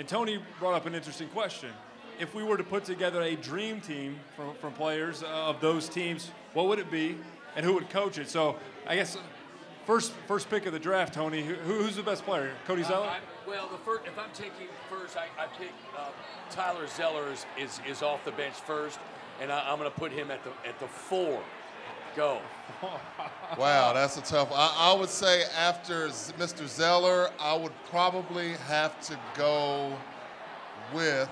And Tony brought up an interesting question. If we were to put together a dream team from players of those teams, what would it be, and who would coach it? So I guess first pick of the draft, Tony. Who's the best player? Cody Zeller? Well, if I'm taking first, I pick Tyler Zeller is off the bench first, and I'm going to put him at the 4. Go. Wow, that's a tough one. I would say after Mr. Zeller, I would probably have to go with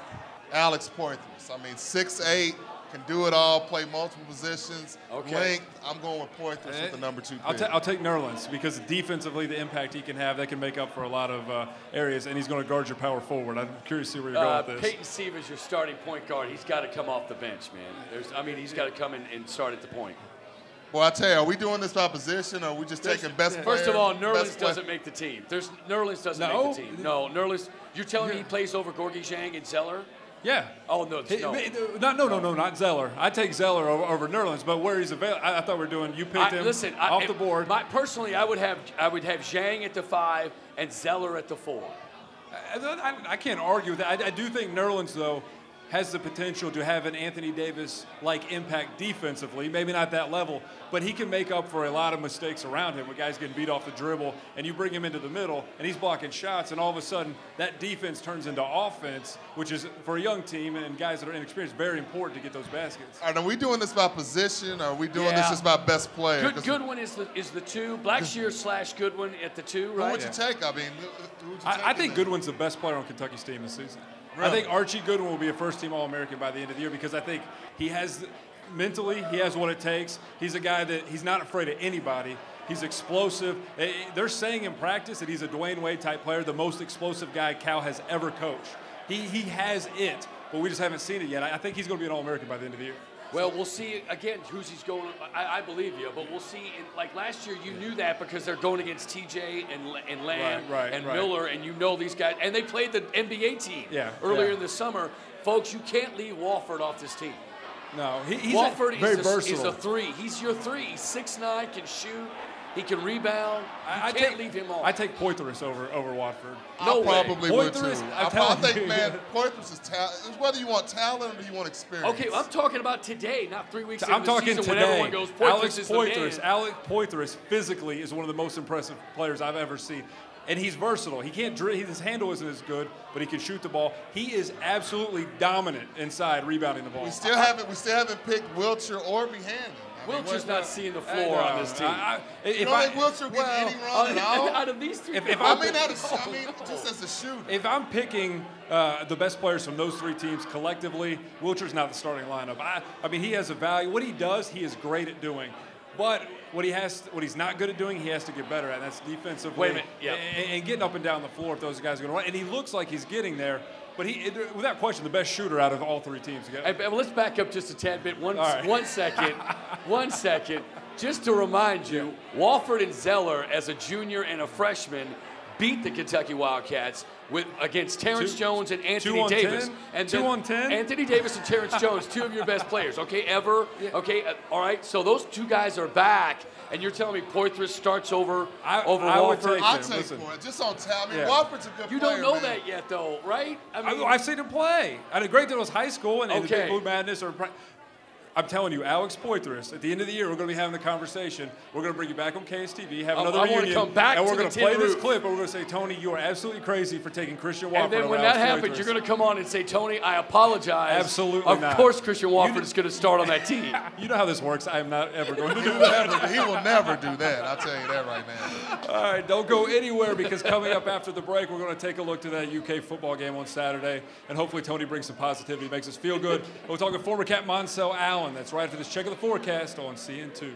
Alex Poitras. I mean, 6'8", can do it all, play multiple positions. Okay. Length, I'm going with Poitras with the number 2 pick. I'll take Nerlens because defensively the impact he can have, that can make up for a lot of areas, and he's going to guard your power forward. I'm curious to see where you're going with this. Peyton Siva's your starting point guard. He's got to come off the bench, man. He's got to come in and start at the point. Well, I tell you, are we doing this by position, or are we just taking best player? First of all, Nerlens doesn't make the team. Nerlens doesn't make the team. No, Nerlens. You're telling me he plays over Gorgui Dieng and Zeller? Yeah. Oh, no. No, not Zeller. I take Zeller over Nerlens, but where he's available, I thought we were doing. You picked him off the board. Personally, I would have Dieng at the 5 and Zeller at the 4. I can't argue with that. I do think Nerlens, though, has the potential to have an Anthony Davis-like impact defensively. Maybe not that level, but he can make up for a lot of mistakes around him when guys getting beat off the dribble, and you bring him into the middle, and he's blocking shots, and all of a sudden that defense turns into offense, which is, for a young team and guys that are inexperienced, very important to get those baskets. All right, are we doing this by position, or are we doing this just by best player? Goodwin is the 2. Blackshear / Goodwin at the 2, right? Who would you take? I mean, who would you take? I think Goodwin's the best player on Kentucky's team this season. Really? I think Archie Goodwin will be a first-team All-American by the end of the year because I think he has mentally, he has what it takes. He's a guy that he's not afraid of anybody. He's explosive. They're saying in practice that he's a Dwayne Wade type player, the most explosive guy Cal has ever coached. He has it, but we just haven't seen it yet. I think he's going to be an All-American by the end of the year. Well, we'll see, again, who's he's going. I believe you, but we'll see. Like last year, you knew that because they're going against TJ and Lamb and Miller, and you know these guys. And they played the NBA team earlier in the summer. Folks, you can't leave Wofford off this team. No, he's Wofford very versatile. Is a 3. He's your 3. He's 6'9", can shoot. He can rebound. You can't leave him off. I take Poitras over Watford. No, probably would too. I think, man, Poitras is talent. It's whether you want talent or you want experience. Okay, I'm talking about today, not 3 weeks into the season when everyone goes, Alex Poitras physically is one of the most impressive players I've ever seen. And he's versatile. He can't his handle isn't as good, but he can shoot the ball. He is absolutely dominant inside rebounding the ball. We still haven't picked Wiltshire or Behannon. Wiltshire's not seeing the floor on this team. You don't think Wiltshire getting any run at all? Out of these 3 just as a shooter. If I'm picking the best players from those 3 teams collectively, Wiltshire's not the starting lineup. I mean, he has a value. What he does, he is great at doing. But what he's not good at doing, he has to get better at. That's defensively. Wait a minute. Yeah. And getting up and down the floor if those guys are going to run. And he looks like he's getting there. But without question, the best shooter out of all 3 teams. Hey, let's back up just a tad bit. One second. 1 second. Just to remind you, Wofford and Zeller, as a junior and a freshman, beat the Kentucky Wildcats against Terrence Jones and Anthony Davis. 2 on 10? Anthony Davis and Terrence Jones, 2 of your best players, okay, ever. Yeah. Okay, all right, so those 2 guys are back, and you're telling me Poitras starts over Wofford? I'll take Poitras, just on talent. I mean, Wofford's a good player, You don't know that yet, though, right? I've seen him play. I had a great deal of high school and Blue Madness or I'm telling you, Alex Poitras, at the end of the year, we're going to be having the conversation. We're going to bring you back on KSTV, have another reunion, come back and we're going to play this clip, and we're going to say, Tony, you are absolutely crazy for taking Christian Wofford. And then when that happens, you're going to come on and say, Tony, I apologize. Absolutely not. Of course Christian Wofford is going to start on that team. You know how this works. I am not ever going to do that. He will never do that. I'll tell you that right now. All right, don't go anywhere because coming up after the break, we're going to take a look to that UK football game on Saturday, and hopefully Tony brings some positivity, makes us feel good. We're talking former Captain Monsell Allen. That's right after this check of the forecast on CN2.